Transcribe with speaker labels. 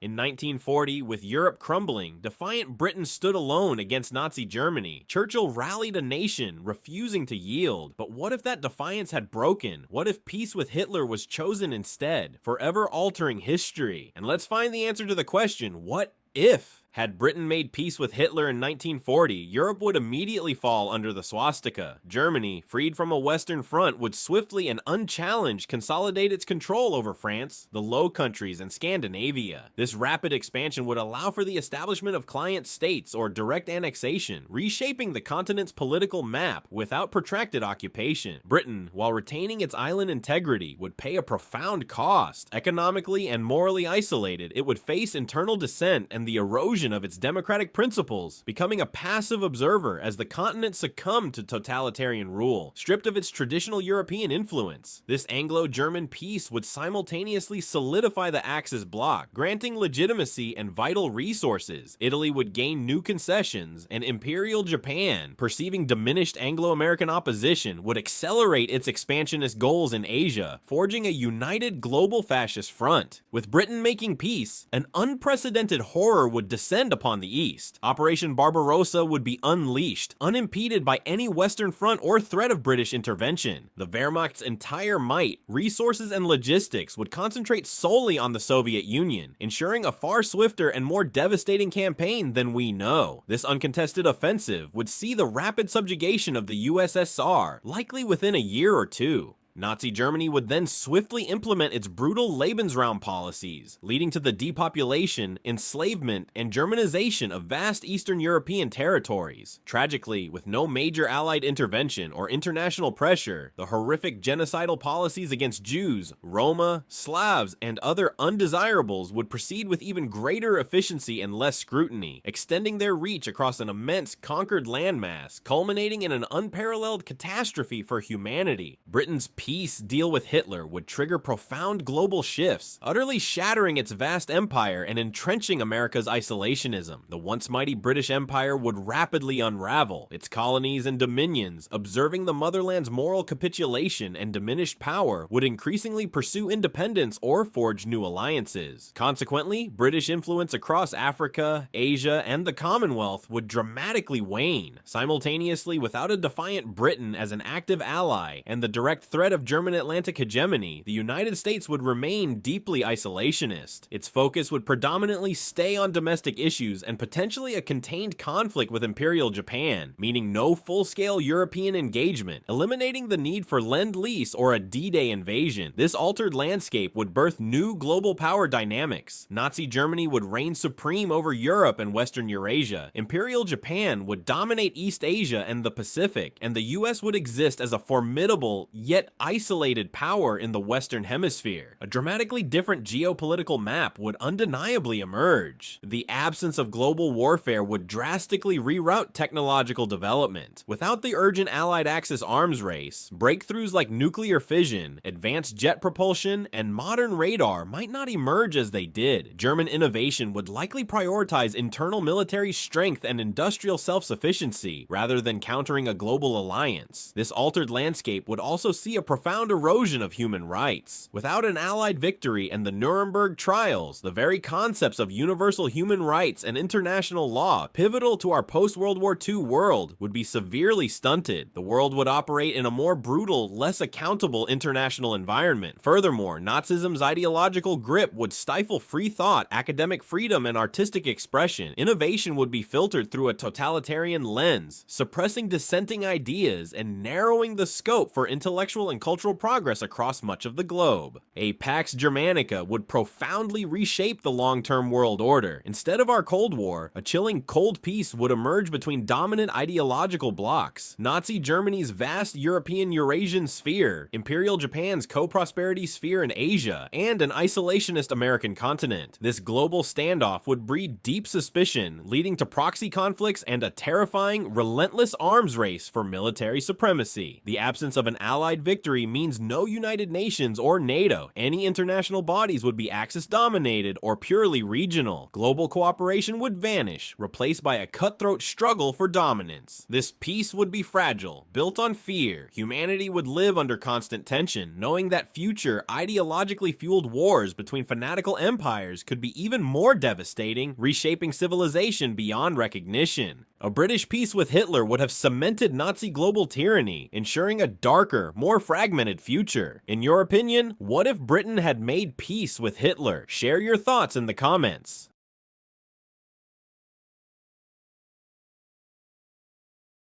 Speaker 1: In 1940, with Europe crumbling, defiant Britain stood alone against Nazi Germany. Churchill rallied a nation, refusing to yield. But what if that defiance had broken? What if peace with Hitler was chosen instead, forever altering history? And let's find the answer to the question, what if? Had Britain made peace with Hitler in 1940, Europe would immediately fall under the swastika. Germany, freed from a Western front, would swiftly and unchallenged consolidate its control over France, the Low Countries, and Scandinavia. This rapid expansion would allow for the establishment of client states or direct annexation, reshaping the continent's political map without protracted occupation. Britain, while retaining its island integrity, would pay a profound cost. Economically and morally isolated, it would face internal dissent and the erosion of its democratic principles, becoming a passive observer as the continent succumbed to totalitarian rule, stripped of its traditional European influence. This Anglo-German peace would simultaneously solidify the Axis bloc, granting legitimacy and vital resources. Italy would gain new concessions, and Imperial Japan, perceiving diminished Anglo-American opposition, would accelerate its expansionist goals in Asia, forging a united global fascist front. With Britain making peace, an unprecedented horror would descend upon the East. Operation Barbarossa would be unleashed, unimpeded by any Western front or threat of British intervention. The Wehrmacht's entire might, resources, and logistics would concentrate solely on the Soviet Union, ensuring a far swifter and more devastating campaign than we know. This uncontested offensive would see the rapid subjugation of the USSR, likely within a year or two. Nazi Germany would then swiftly implement its brutal Lebensraum policies, leading to the depopulation, enslavement, and Germanization of vast Eastern European territories. Tragically, with no major Allied intervention or international pressure, the horrific genocidal policies against Jews, Roma, Slavs, and other undesirables would proceed with even greater efficiency and less scrutiny, extending their reach across an immense conquered landmass, culminating in an unparalleled catastrophe for humanity. Britain's peace deal with Hitler would trigger profound global shifts, utterly shattering its vast empire and entrenching America's isolationism. The once mighty British Empire would rapidly unravel, its colonies and dominions, observing the motherland's moral capitulation and diminished power, would increasingly pursue independence or forge new alliances. Consequently, British influence across Africa, Asia, and the Commonwealth would dramatically wane. Simultaneously, without a defiant Britain as an active ally and the direct threat of German Atlantic hegemony, the United States would remain deeply isolationist. Its focus would predominantly stay on domestic issues and potentially a contained conflict with Imperial Japan, meaning no full-scale European engagement, eliminating the need for Lend-Lease or a D-Day invasion. This altered landscape would birth new global power dynamics. Nazi Germany would reign supreme over Europe and Western Eurasia. Imperial Japan would dominate East Asia and the Pacific, and the US would exist as a formidable, yet isolated power in the Western Hemisphere. A dramatically different geopolitical map would undeniably emerge. The absence of global warfare would drastically reroute technological development. Without the urgent Allied Axis arms race, breakthroughs like nuclear fission, advanced jet propulsion, and modern radar might not emerge as they did. German innovation would likely prioritize internal military strength and industrial self-sufficiency, rather than countering a global alliance. This altered landscape would also see a profound erosion of human rights. Without an Allied victory and the Nuremberg trials, the very concepts of universal human rights and international law, pivotal to our post-World War II world, would be severely stunted. The world would operate in a more brutal, less accountable international environment. Furthermore, Nazism's ideological grip would stifle free thought, academic freedom, and artistic expression. Innovation would be filtered through a totalitarian lens, suppressing dissenting ideas and narrowing the scope for intellectual and cultural progress across much of the globe. A Pax Germanica would profoundly reshape the long-term world order. Instead of our Cold War, a chilling cold peace would emerge between dominant ideological blocs. Nazi Germany's vast European Eurasian sphere, Imperial Japan's co-prosperity sphere in Asia, and an isolationist American continent. This global standoff would breed deep suspicion, leading to proxy conflicts and a terrifying, relentless arms race for military supremacy. The absence of an Allied victory victory means no United Nations or NATO. Any international bodies would be Axis-dominated or purely regional. Global cooperation would vanish, replaced by a cutthroat struggle for dominance. This peace would be fragile, built on fear. Humanity would live under constant tension, knowing that future, ideologically fueled wars between fanatical empires could be even more devastating, reshaping civilization beyond recognition. A British peace with Hitler would have cemented Nazi global tyranny, ensuring a darker, more fragmented future. In your opinion, what if Britain had made peace with Hitler? Share your thoughts in the comments.